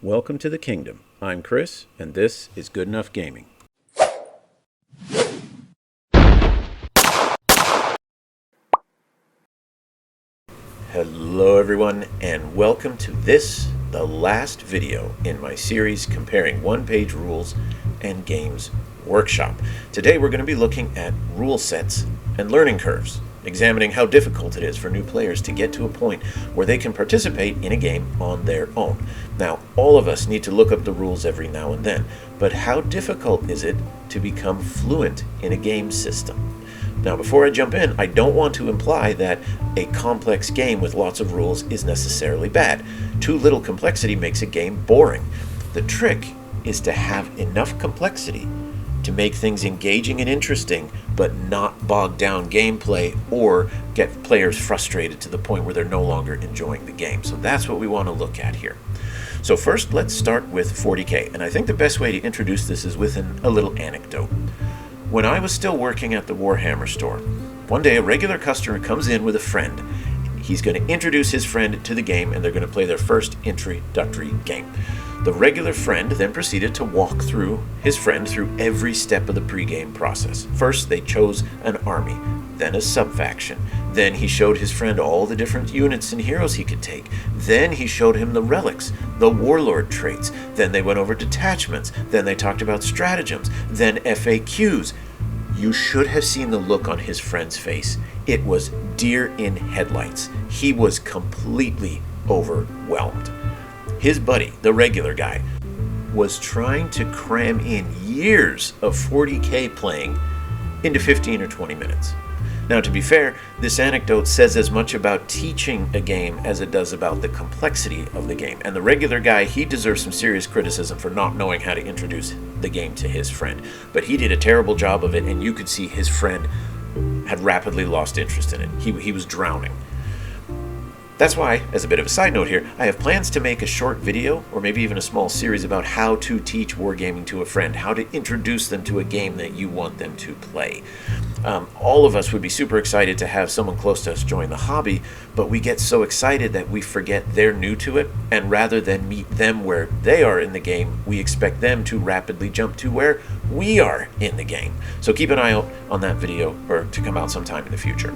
Welcome to the kingdom. I'm Chris, and this is Good Enough Gaming. Hello everyone, and welcome to this, the last video in my series comparing one-page rules and Games Workshop. Today we're going to be looking at rule sets and learning curves, examining how difficult it is for new players to get to a point where they can participate in a game on their own. Now, all of us need to look up the rules every now and then, but how difficult is it to become fluent in a game system? Now, before I jump in, I don't want to imply that a complex game with lots of rules is necessarily bad. Too little complexity makes a game boring. The trick is to have enough complexity to make things engaging and interesting, but not bog down gameplay or get players frustrated to the point where they're no longer enjoying the game. So that's what we want to look at here. So first, let's start with 40K, and I think the best way to introduce this is with a little anecdote. When I was still working at the Warhammer store, one day a regular customer comes in with a friend. He's going to introduce his friend to the game, and they're going to play their first introductory game. The regular friend then proceeded to walk his friend through every step of the pre-game process. First, they chose an army, then a sub-faction. Then he showed his friend all the different units and heroes he could take. Then he showed him the relics, the warlord traits. Then they went over detachments. Then they talked about stratagems. Then FAQs. You should have seen the look on his friend's face. It was deer in headlights. He was completely overwhelmed. His buddy, the regular guy, was trying to cram in years of 40K playing into 15 or 20 minutes. Now, to be fair, this anecdote says as much about teaching a game as it does about the complexity of the game. And the regular guy, he deserves some serious criticism for not knowing how to introduce the game to his friend. But he did a terrible job of it, and you could see his friend had rapidly lost interest in it. He was drowning. That's why, as a bit of a side note here, I have plans to make a short video, or maybe even a small series about how to teach wargaming to a friend, how to introduce them to a game that you want them to play. All of us would be super excited to have someone close to us join the hobby, but we get so excited that we forget they're new to it, and rather than meet them where they are in the game, we expect them to rapidly jump to where we are in the game. So keep an eye out on that video, or to come out sometime in the future.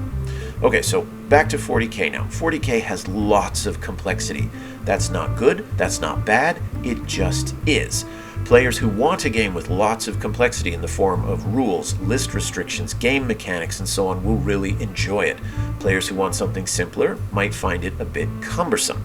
Okay, so back to 40K now. 40K has lots of complexity. That's not good, that's not bad, it just is. Players who want a game with lots of complexity in the form of rules, list restrictions, game mechanics, and so on will really enjoy it. Players who want something simpler might find it a bit cumbersome.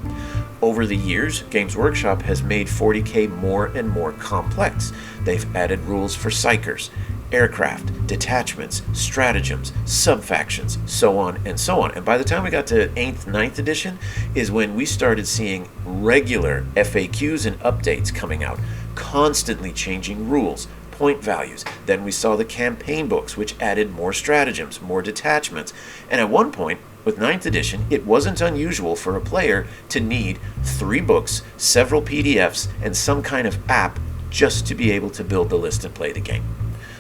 Over the years, Games Workshop has made 40K more and more complex. They've added rules for psychers, aircraft, detachments, stratagems, sub-factions, so on and so on. And by the time we got to 8th, 9th edition is when we started seeing regular FAQs and updates coming out, constantly changing rules, point values. Then we saw the campaign books, which added more stratagems, more detachments. And at one point, with 9th edition, it wasn't unusual for a player to need 3 books, several PDFs, and some kind of app just to be able to build the list and play the game.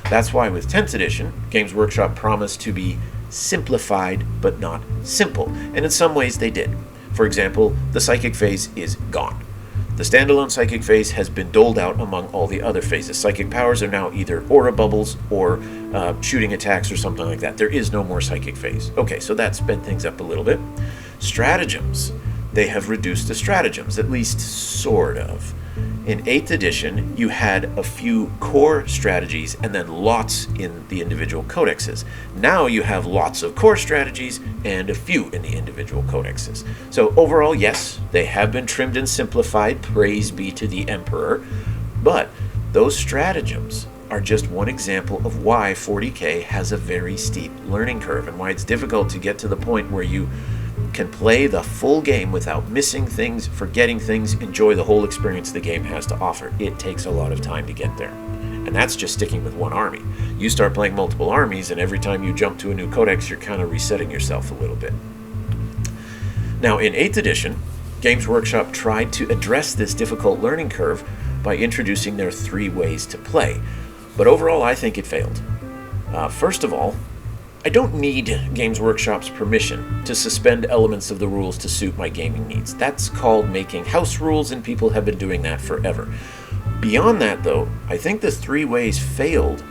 That's why with 10th edition, Games Workshop promised to be simplified but not simple, and in some ways they did. For example, the psychic phase is gone. The standalone psychic phase has been doled out among all the other phases. Psychic powers are now either aura bubbles or shooting attacks or something like that. There is no more psychic phase. Okay, so that sped things up a little bit. Stratagems. They have reduced the stratagems, at least sort of. In 8th edition, you had a few core strategies and then lots in the individual codexes. Now you have lots of core strategies and a few in the individual codexes. So overall, yes, they have been trimmed and simplified, praise be to the Emperor, but those stratagems are just one example of why 40K has a very steep learning curve and why it's difficult to get to the point where you can play the full game without missing things, forgetting things, enjoy the whole experience the game has to offer. It takes a lot of time to get there. And that's just sticking with one army. You start playing multiple armies, and every time you jump to a new codex, you're kind of resetting yourself a little bit. Now, in 8th edition, Games Workshop tried to address this difficult learning curve by introducing their 3 ways to play. But overall, I think it failed. First of all, I don't need Games Workshop's permission to suspend elements of the rules to suit my gaming needs. That's called making house rules, and people have been doing that forever. Beyond that, though, I think the 3 ways failed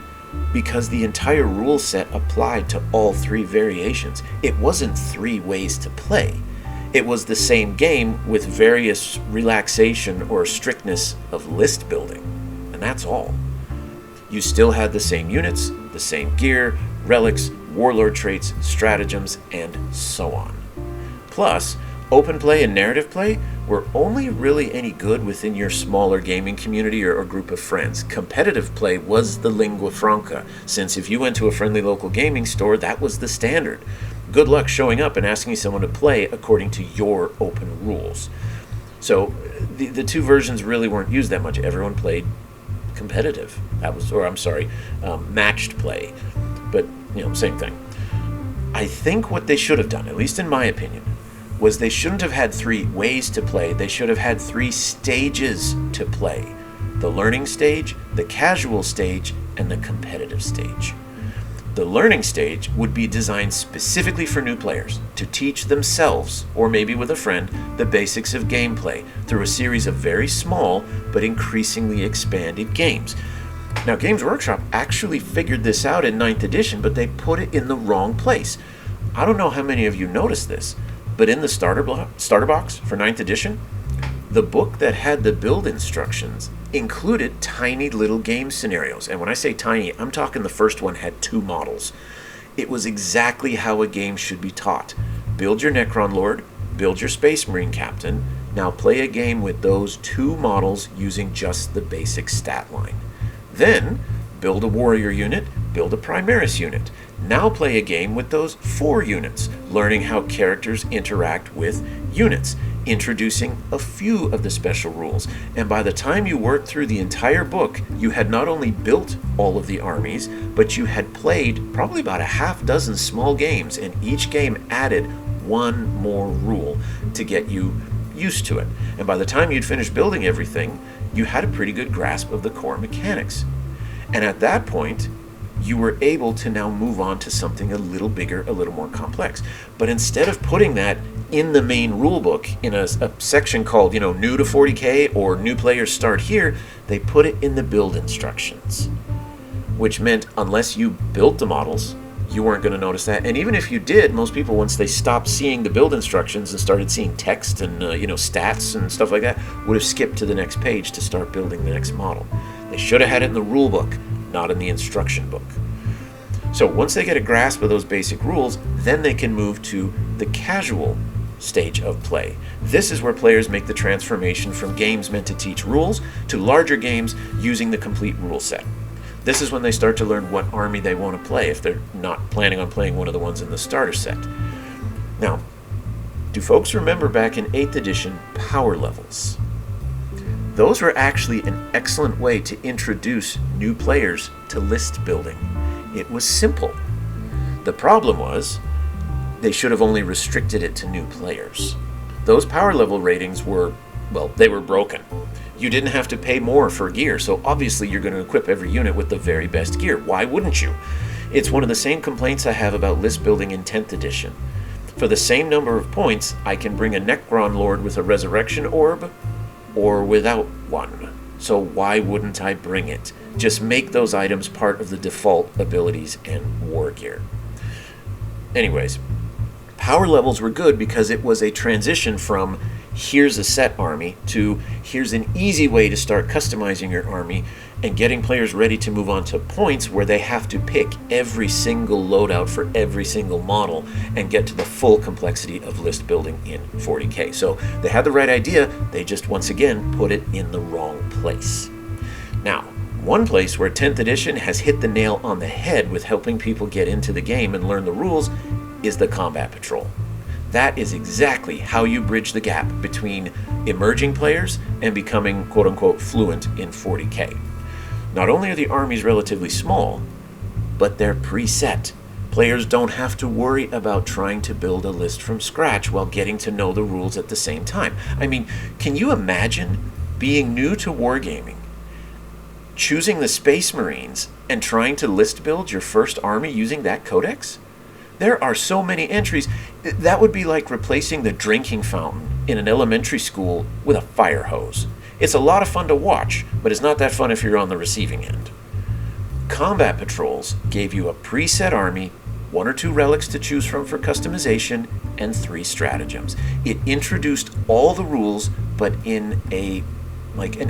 because the entire rule set applied to all 3 variations. It wasn't 3 ways to play. It was the same game with various relaxation or strictness of list building, and that's all. You still had the same units, the same gear, relics, warlord traits, stratagems, and so on. Plus, open play and narrative play were only really any good within your smaller gaming community or group of friends. Competitive play was the lingua franca, since if you went to a friendly local gaming store, that was the standard. Good luck showing up and asking someone to play according to your open rules. So the 2 versions really weren't used that much. Everyone played competitive. Matched play. But, same thing. I think what they should have done, at least in my opinion, was they shouldn't have had 3 ways to play. They should have had 3 stages to play. The learning stage, the casual stage, and the competitive stage. The learning stage would be designed specifically for new players to teach themselves, or maybe with a friend, the basics of gameplay through a series of very small but increasingly expanded games. Now, Games Workshop actually figured this out in 9th edition, but they put it in the wrong place. I don't know how many of you noticed this, but in the starter box for 9th edition, the book that had the build instructions included tiny little game scenarios. And when I say tiny, I'm talking the first one had 2 models. It was exactly how a game should be taught. Build your Necron Lord, build your Space Marine Captain. Now play a game with those 2 models using just the basic stat line. Then, build a warrior unit, build a Primaris unit. Now play a game with those 4 units, learning how characters interact with units, introducing a few of the special rules. And by the time you worked through the entire book, you had not only built all of the armies, but you had played probably about a half dozen small games, and each game added 1 more rule to get you used to it. And by the time you'd finished building everything, you had a pretty good grasp of the core mechanics. And at that point, you were able to now move on to something a little bigger, a little more complex. But instead of putting that in the main rulebook in a section called, new to 40K or new players start here, they put it in the build instructions, which meant unless you built the models, you weren't going to notice that. And even if you did, most people, once they stopped seeing the build instructions and started seeing text and stats and stuff like that, would have skipped to the next page to start building the next model. They should have had it in the rule book, not in the instruction book. So once they get a grasp of those basic rules, then they can move to the casual stage of play. This is where players make the transformation from games meant to teach rules to larger games using the complete rule set. This is when they start to learn what army they want to play if they're not planning on playing one of the ones in the starter set. Now, do folks remember back in 8th edition power levels? Those were actually an excellent way to introduce new players to list building. It was simple. The problem was they should have only restricted it to new players. Those power level ratings were broken. You didn't have to pay more for gear, so obviously you're going to equip every unit with the very best gear. Why wouldn't you? It's one of the same complaints I have about list building in 10th edition. For the same number of points, I can bring a Necron Lord with a Resurrection Orb, or without one. So why wouldn't I bring it? Just make those items part of the default abilities and war gear. Anyways, power levels were good because it was a transition from here's a set army to here's an easy way to start customizing your army and getting players ready to move on to points where they have to pick every single loadout for every single model and get to the full complexity of list building in 40K. So they had the right idea, they just once again put it in the wrong place. Now, one place where 10th edition has hit the nail on the head with helping people get into the game and learn the rules is the Combat Patrol. That is exactly how you bridge the gap between emerging players and becoming quote-unquote fluent in 40K. Not only are the armies relatively small, but they're preset. Players don't have to worry about trying to build a list from scratch while getting to know the rules at the same time. I mean, can you imagine being new to wargaming, choosing the Space Marines, and trying to list build your first army using that codex? There are so many entries. That would be like replacing the drinking fountain in an elementary school with a fire hose. It's a lot of fun to watch, but it's not that fun if you're on the receiving end. Combat Patrols gave you a preset army, 1 or 2 relics to choose from for customization, and 3 stratagems. It introduced all the rules, but in an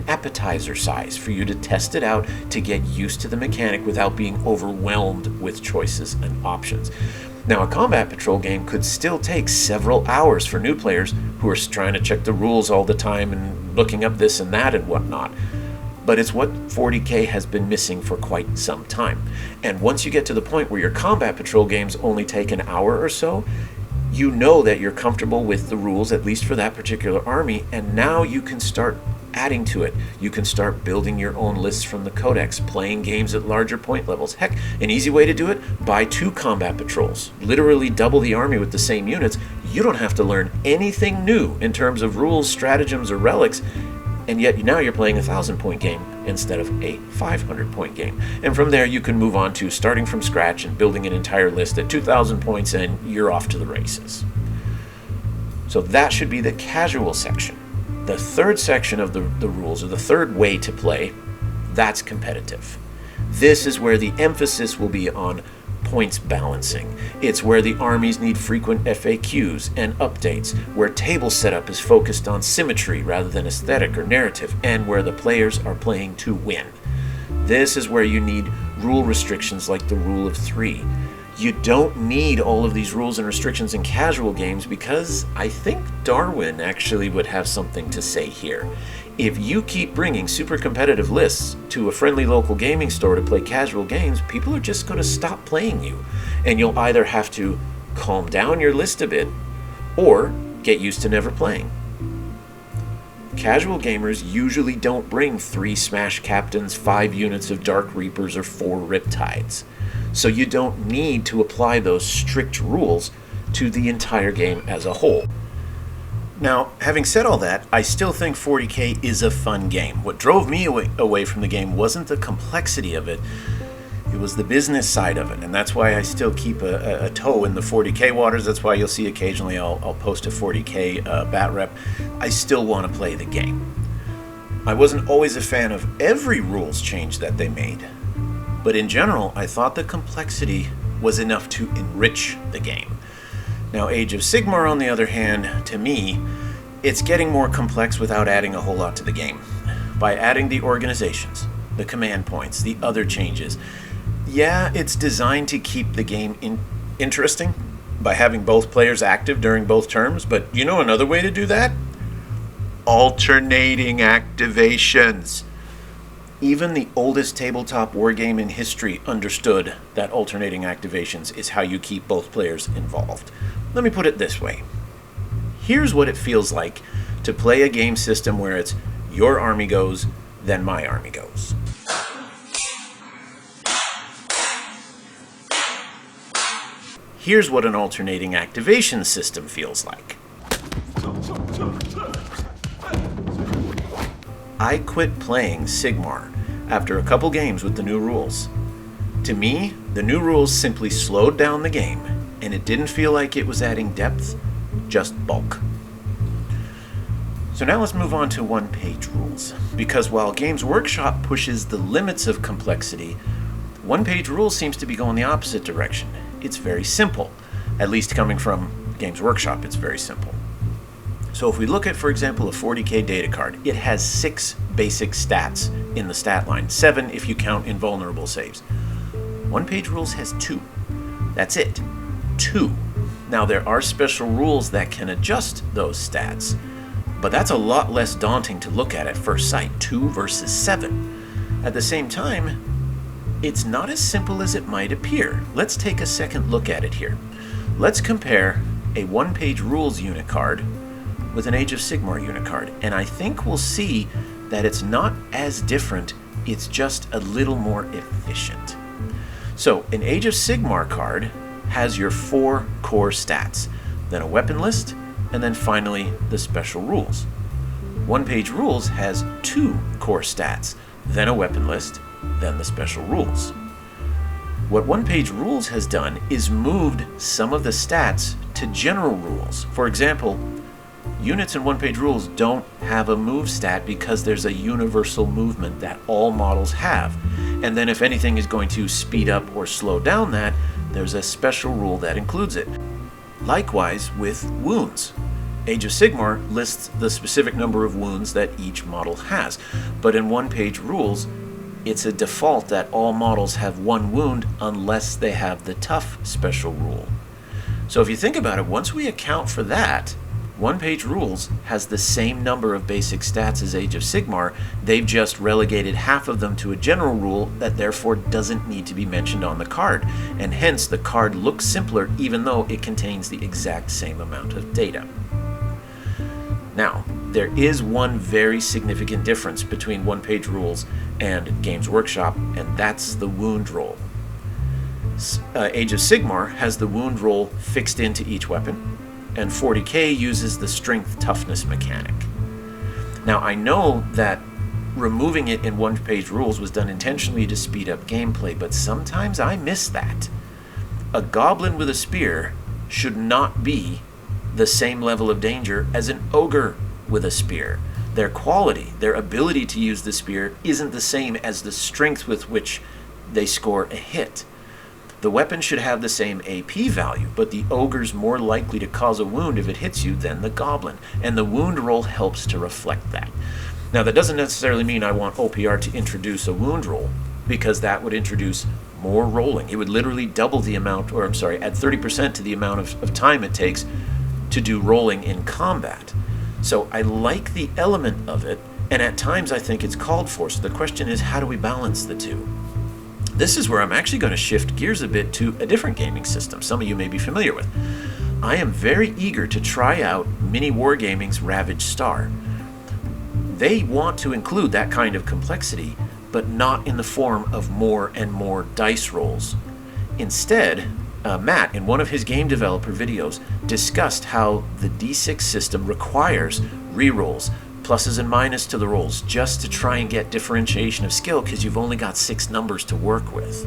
appetizer size for you to test it out, to get used to the mechanic without being overwhelmed with choices and options. Now, a Combat Patrol game could still take several hours for new players who are trying to check the rules all the time and looking up this and that and whatnot. But it's what 40K has been missing for quite some time. And once you get to the point where your Combat Patrol games only take an hour or so, you know that you're comfortable with the rules, at least for that particular army, and now you can start adding to it. You can start building your own lists from the codex, playing games at larger point levels. Heck, an easy way to do it, buy 2 Combat Patrols. Literally double the army with the same units. You don't have to learn anything new in terms of rules, stratagems, or relics, and yet now you're playing a 1,000-point game instead of a 500-point game. And from there you can move on to starting from scratch and building an entire list at 2,000 points, and you're off to the races. So that should be the casual section. The third section of the rules, or the third way to play, that's competitive. This is where the emphasis will be on points balancing. It's where the armies need frequent FAQs and updates, where table setup is focused on symmetry rather than aesthetic or narrative, and where the players are playing to win. This is where you need rule restrictions like the rule of 3. You don't need all of these rules and restrictions in casual games, because I think Darwin actually would have something to say here. If you keep bringing super competitive lists to a friendly local gaming store to play casual games, people are just going to stop playing you, and you'll either have to calm down your list a bit or get used to never playing. Casual gamers usually don't bring 3 Smash Captains, 5 units of Dark Reapers, or 4 Riptides. So you don't need to apply those strict rules to the entire game as a whole. Now, having said all that, I still think 40K is a fun game. What drove me away from the game wasn't the complexity of it, it was the business side of it, and that's why I still keep a toe in the 40K waters. That's why you'll see occasionally I'll post a 40K bat rep. I still want to play the game. I wasn't always a fan of every rules change that they made, but in general, I thought the complexity was enough to enrich the game. Now, Age of Sigmar, on the other hand, to me, it's getting more complex without adding a whole lot to the game. By adding the organizations, the command points, the other changes, yeah, it's designed to keep the game interesting by having both players active during both terms, but you know another way to do that? Alternating activations. Even the oldest tabletop wargame in history understood that alternating activations is how you keep both players involved. Let me put it this way. Here's what it feels like to play a game system where it's your army goes, then my army goes. Here's what an alternating activation system feels like. I quit playing Sigmar after a couple games with the new rules. To me, the new rules simply slowed down the game, and it didn't feel like it was adding depth, just bulk. So now let's move on to one-page rules, because while Games Workshop pushes the limits of complexity, one-page rules seems to be going the opposite direction. It's very simple. At least coming from Games Workshop, it's very simple. So if we look at, for example, a 40K data card, it has 6 basic stats in the stat line, 7 if you count invulnerable saves. One-page rules has 2. That's it. 2. Now there are special rules that can adjust those stats, but that's a lot less daunting to look at first sight, 2 versus 7. At the same time, it's not as simple as it might appear. Let's take a second look at it here. Let's compare a one-page rules unit card with an Age of Sigmar unit card, and I think we'll see that it's not as different, it's just a little more efficient. So an Age of Sigmar card has your 4 core stats, then a weapon list, and then finally the special rules. One-page rules has 2 core stats, then a weapon list, then the special rules. What one-page rules has done is moved some of the stats to general rules. For example, units in one-page rules don't have a move stat because there's a universal movement that all models have. And then if anything is going to speed up or slow down that, there's a special rule that includes it. Likewise with wounds. Age of Sigmar lists the specific number of wounds that each model has, but in one-page rules, it's a default that all models have one wound unless they have the tough special rule. So if you think about it, once we account for that, one-page rules has the same number of basic stats as Age of Sigmar. They've just relegated half of them to a general rule that therefore doesn't need to be mentioned on the card, and hence the card looks simpler even though it contains the exact same amount of data. Now, there is one very significant difference between one-page rules and Games Workshop, and that's the wound roll. Age of Sigmar has the wound roll fixed into each weapon, and 40K uses the strength toughness mechanic. Now, I know that removing it in one-page rules was done intentionally to speed up gameplay, but sometimes I miss that. A goblin with a spear should not be the same level of danger as an ogre with a spear. Their quality, their ability to use the spear, isn't the same as the strength with which they score a hit. The weapon should have the same AP value, but the ogre's more likely to cause a wound if it hits you than the goblin, and the wound roll helps to reflect that. Now, that doesn't necessarily mean I want OPR to introduce a wound roll, because that would introduce more rolling. It would literally double the amount, or I'm sorry, add 30% to the amount of time it takes to do rolling in combat. So I like the element of it, and at times I think it's called for. So the question is, how do we balance the two? This is where I'm actually going to shift gears a bit to a different gaming system some of you may be familiar with. I am very eager to try out Mini Wargaming's Ravaged Star. They want to include that kind of complexity, but not in the form of more and more dice rolls. Instead, Matt, in one of his game developer videos, discussed how the D6 system requires rerolls, pluses and minuses to the rolls, just to try and get differentiation of skill because you've only got 6 numbers to work with.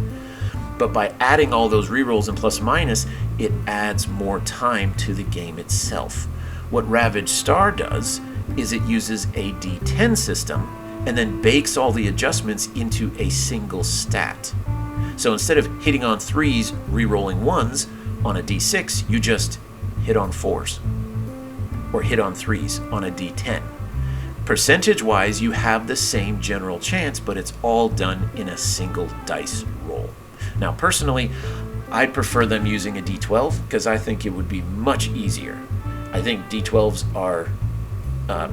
But by adding all those rerolls and plus minus, it adds more time to the game itself. What Ravaged Star does is it uses a D10 system and then bakes all the adjustments into a single stat. So instead of hitting on 3s, re-rolling 1s on a D6, you just hit on 4s or hit on 3s on a D10. Percentage-wise, you have the same general chance, but it's all done in a single dice roll. Now, personally, I'd prefer them using a D12 because I think it would be much easier. I think D12s are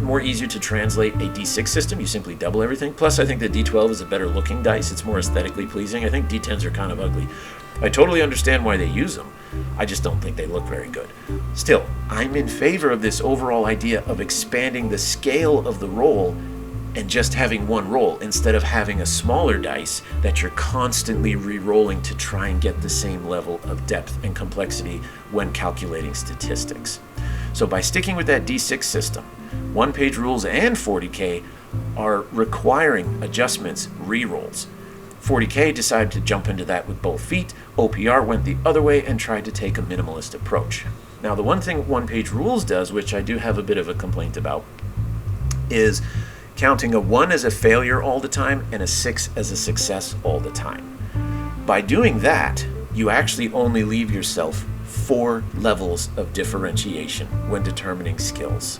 more easier to translate a D6 system. You simply double everything. Plus, I think the D12 is a better looking dice. It's more aesthetically pleasing. I think D10s are kind of ugly. I totally understand why they use them. I just don't think they look very good. Still, I'm in favor of this overall idea of expanding the scale of the roll and just having one roll instead of having a smaller dice that you're constantly re-rolling to try and get the same level of depth and complexity when calculating statistics. So by sticking with that D6 system, one-page rules and 40K are requiring adjustments, re-rolls. 40K decided to jump into that with both feet. OPR went the other way and tried to take a minimalist approach. Now, the one thing one-page rules does, which I do have a bit of a complaint about, is counting a 1 as a failure all the time and a 6 as a success all the time. By doing that, you actually only leave yourself 4 levels of differentiation when determining skills.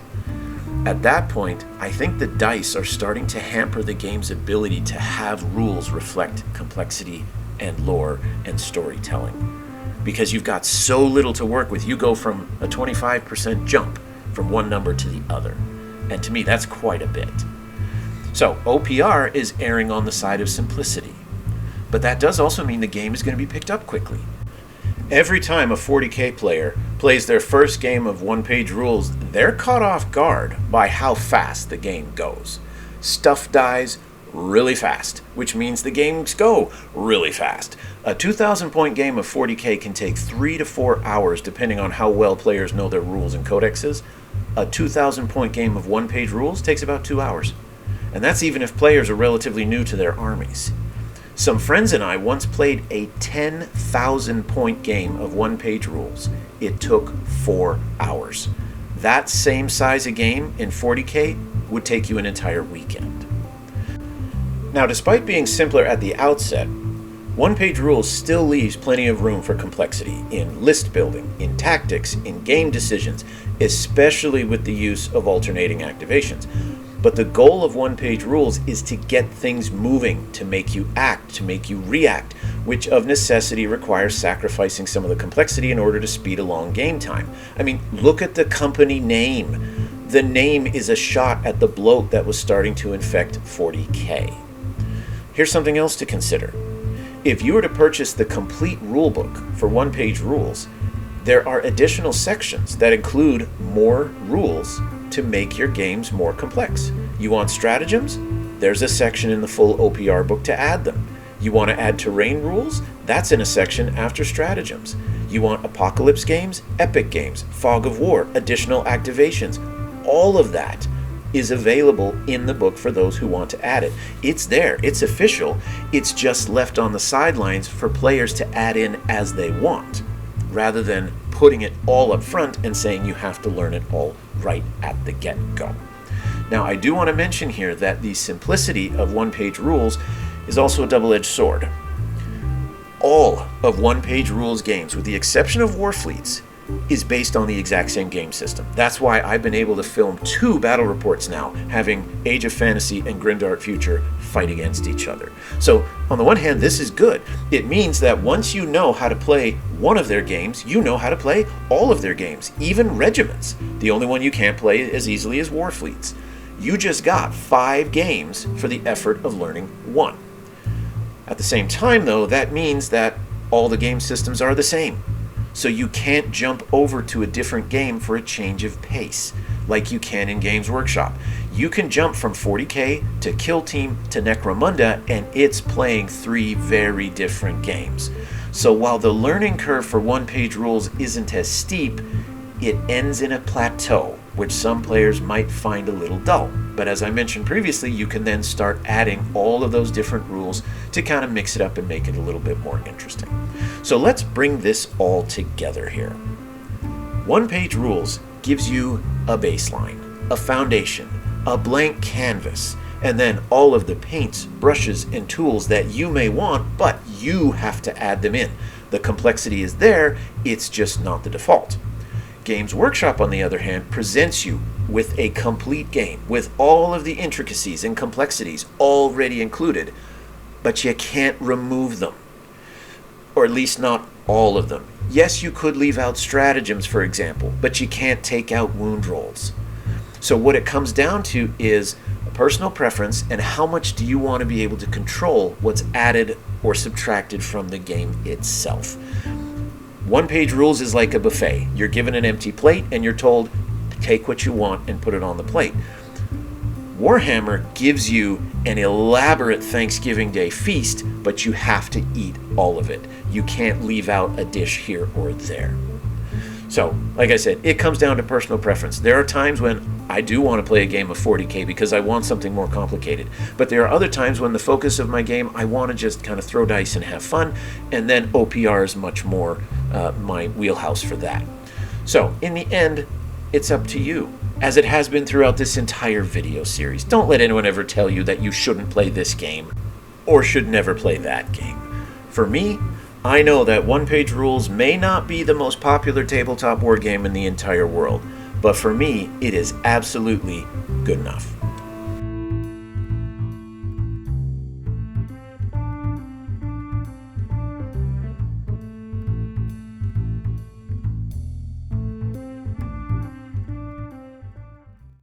At that point, I think the dice are starting to hamper the game's ability to have rules reflect complexity and lore and storytelling. Because you've got so little to work with, you go from a 25% jump from one number to the other. And to me, that's quite a bit. So OPR is erring on the side of simplicity. But that does also mean the game is going to be picked up quickly. Every time a 40K player plays their first game of one-page rules, they're caught off guard by how fast the game goes. Stuff dies really fast, which means the games go really fast. A 2,000-point game of 40K can take 3 to 4 hours depending on how well players know their rules and codexes. A 2,000-point game of one-page rules takes about 2 hours. And that's even if players are relatively new to their armies. Some friends and I once played a 10,000 point game of one-page rules. It took 4 hours. That same size of game in 40K would take you an entire weekend. Now, despite being simpler at the outset, one-page rules still leaves plenty of room for complexity in list building, in tactics, in game decisions, especially with the use of alternating activations. But the goal of one-page rules is to get things moving, to make you act, to make you react, which of necessity requires sacrificing some of the complexity in order to speed along game time. I mean, look at the company name. The name is a shot at the bloat that was starting to infect 40K. Here's something else to consider. If you were to purchase the complete rulebook for one-page rules, there are additional sections that include more rules to make your games more complex. You want stratagems? There's a section in the full OPR book to add them. You want to add terrain rules? That's in a section after stratagems. You want apocalypse games, epic games, fog of war, additional activations. All of that is available in the book for those who want to add it. It's there, it's official, it's just left on the sidelines for players to add in as they want, rather than putting it all up front and saying you have to learn it all right at the get-go. Now, I do want to mention here that the simplicity of one-page rules is also a double-edged sword. All of one-page rules games, with the exception of Warfleets, is based on the exact same game system. That's why I've been able to film 2 battle reports now, having Age of Fantasy and Grimdark Future fight against each other. So, on the one hand, this is good. It means that once you know how to play one of their games, you know how to play all of their games, even regiments. The only one you can't play as easily is Warfleets. You just got 5 games for the effort of learning 1. At the same time, though, that means that all the game systems are the same. So you can't jump over to a different game for a change of pace, like you can in Games Workshop. You can jump from 40K to Kill Team to Necromunda, and it's playing 3 very different games. So while the learning curve for one-page rules isn't as steep, it ends in a plateau, which some players might find a little dull. But as I mentioned previously, you can then start adding all of those different rules to kind of mix it up and make it a little bit more interesting. So let's bring this all together here. One-page rules gives you a baseline, a foundation, a blank canvas, and then all of the paints, brushes, and tools that you may want, but you have to add them in. The complexity is there, it's just not the default. Games Workshop, on the other hand, presents you with a complete game with all of the intricacies and complexities already included, but you can't remove them, or at least not all of them. Yes, you could leave out stratagems, for example, but you can't take out wound rolls. So what it comes down to is a personal preference and how much do you want to be able to control what's added or subtracted from the game itself. One-page rules is like a buffet. You're given an empty plate and you're told, take what you want and put it on the plate. Warhammer gives you an elaborate Thanksgiving Day feast, but you have to eat all of it. You can't leave out a dish here or there. So, like I said, it comes down to personal preference. There are times when I do want to play a game of 40K because I want something more complicated. But there are other times when the focus of my game, I want to just kind of throw dice and have fun, and then OPR is much more my wheelhouse for that. So, in the end, it's up to you, as it has been throughout this entire video series. Don't let anyone ever tell you that you shouldn't play this game or should never play that game. For me, I know that one-page rules may not be the most popular tabletop war game in the entire world, but for me, it is absolutely good enough.